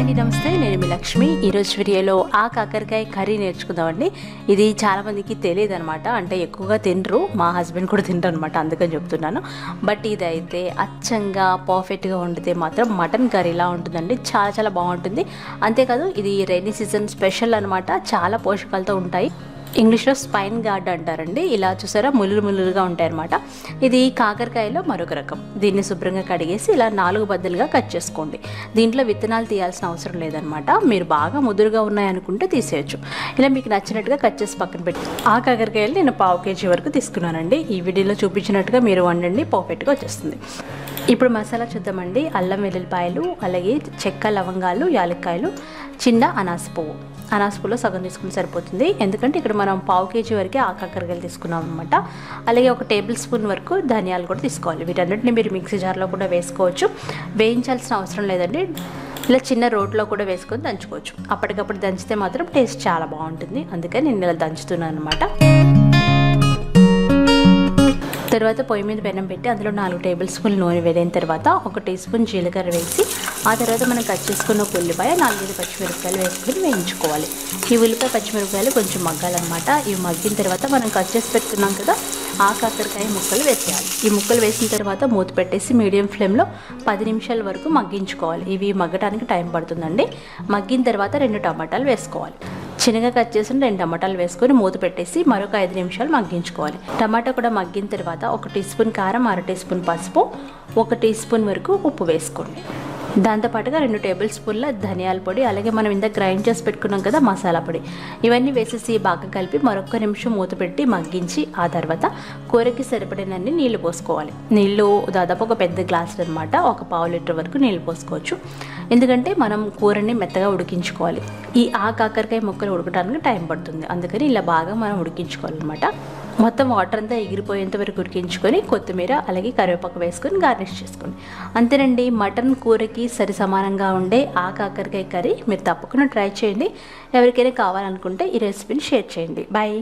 Hi అండి, నమస్తే. నేను మీ లక్ష్మి. ఈరోజు వీడియోలో ఆ కాకరకాయ కర్రీ నేర్చుకుందామండి. ఇది చాలామందికి తెలియదు అనమాట, అంటే ఎక్కువగా తినరు. మా హస్బెండ్ కూడా తింటారు అనమాట, అందుకని చెప్తున్నాను. బట్ ఇదైతే అచ్చంగా పర్ఫెక్ట్గా వండితే మాత్రం మటన్ కర్రీలా ఉంటుందండి. చాలా చాలా బాగుంటుంది. అంతేకాదు ఇది రైనీ సీజన్ స్పెషల్ అనమాట. చాలా పోషకాలతో ఉంటాయి. ఇంగ్లీష్లో స్పైన్ గార్డ్ అంటారండి. ఇలా చూసారా, ముల్లులు ముల్లులుగా ఉంటాయన్నమాట. ఇది కాకరకాయలో మరొక రకం. దీన్ని శుభ్రంగా కడిగేసి ఇలా 4 బద్దలుగా కట్ చేసుకోండి. దీంట్లో విత్తనాలు తీయాల్సిన అవసరం లేదనమాట. మీరు బాగా ముదురుగా ఉన్నాయనుకుంటే తీసేయచ్చు. ఇలా మీకు నచ్చినట్టుగా కట్ చేసి పక్కన పెట్టి ఆ కాకరకాయలు నేను 1/2 kg వరకు తీసుకున్నానండి. ఈ వీడియోలో చూపించినట్టుగా మీరు వండండి, పర్ఫెక్ట్గా వచ్చేస్తుంది. ఇప్పుడు మసాలా చూద్దామండి. అల్లం వెల్లుల్లిపాయలు, అలాగే చెక్క, లవంగాలు, యాలక్కాయలు, చిన్న అనాస పువ్వు. అనాస పువ్వులో సగం తీసుకుని సరిపోతుంది, ఎందుకంటే ఇక్కడ మనం 1/2 kg వరకే ఆ కాకరకాయలు తీసుకున్నాం అనమాట. అలాగే 1 టేబుల్ స్పూన్ వరకు ధనియాలు కూడా తీసుకోవాలి. వీటన్నిటిని మీరు మిక్సీ జార్లో కూడా వేసుకోవచ్చు, వేయించాల్సిన అవసరం లేదండి. ఇలా చిన్న రోట్లో కూడా వేసుకొని దంచుకోవచ్చు. అప్పటికప్పుడు దంచితే మాత్రం టేస్ట్ చాలా బాగుంటుంది, అందుకని నేను ఇలా దంచుతున్నాను అనమాట. తర్వాత పొయ్యి మీద పెనం పెట్టి అందులో 4 టేబుల్ స్పూన్లు నూనె వేడిన తర్వాత 1 టీ స్పూన్ జీలకర్ర వేసి, ఆ తర్వాత మనం కట్ చేసుకున్న ఒక ఉల్లిపాయ, 4 పచ్చిమిరపకాయలు వేసుకొని వేయించుకోవాలి. ఈ ఉల్లిపాయ పచ్చిమిరపకాయలు కొంచెం మగ్గాలన్నమాట. ఇవి మగ్గిన తర్వాత మనం కట్ చేసి పెట్టుకున్నాం కదా ఆ కాకరకాయ ముక్కలు వేసేయాలి. ఈ ముక్కలు వేసిన తర్వాత మూత పెట్టేసి మీడియం ఫ్లేమ్లో 10 నిమిషాల వరకు మగ్గించుకోవాలి. ఇవి మగ్గడానికి టైం పడుతుందండి. మగ్గిన తర్వాత 2 టమాటాలు వేసుకోవాలి. చిన్నగా కట్ చేసిన 2 టమాటాలు వేసుకొని మూత పెట్టేసి మరొక 5 నిమిషాలు మగ్గించుకోవాలి. టమాటా కూడా మగ్గిన తర్వాత 1 టీ స్పూన్ కారం, 1/2 టీ స్పూన్ పసుపు, 1 టీ స్పూన్ వరకు ఉప్పు వేసుకోండి. దాంతోపాటుగా 2 టేబుల్ స్పూన్ల ధనియాల పొడి, అలాగే మనం ఇందాక గ్రైండ్ చేసి పెట్టుకున్నాం కదా మసాలా పొడి, ఇవన్నీ వేసేసి బాగా కలిపి మరొక నిమిషం మూత పెట్టి మగ్గించి, ఆ తర్వాత కూరకి సరిపడినన్ని నీళ్లు పోసుకోవాలి. నీళ్లు దాదాపు ఒక పెద్ద గ్లాస్ అనమాట, 1/4 లీటర్ వరకు నీళ్లు పోసుకోవచ్చు. ఎందుకంటే మనం కూరని మెత్తగా ఉడికించుకోవాలి. ఈ కాకరకాయ ముక్కలు ఉడకడానికి టైం పడుతుంది, అందుకని ఇలా బాగా మనం ఉడికించుకోవాలన్నమాట. మొత్తం వాటర్ అంతా ఎగిరిపోయేంత వరకు ఉడికించుకొని కొత్తిమీర, అలాగే కరివేపాకు వేసుకొని గార్నిష్ చేసుకోండి. అంతేనండి, మటన్ కూరకి సరి సమానంగా ఉండే ఆ కాకరకాయ కర్రీ మీరు తప్పకుండా ట్రై చేయండి. ఎవరికైనా కావాలనుకుంటే ఈ రెసిపీని షేర్ చేయండి. బాయ్.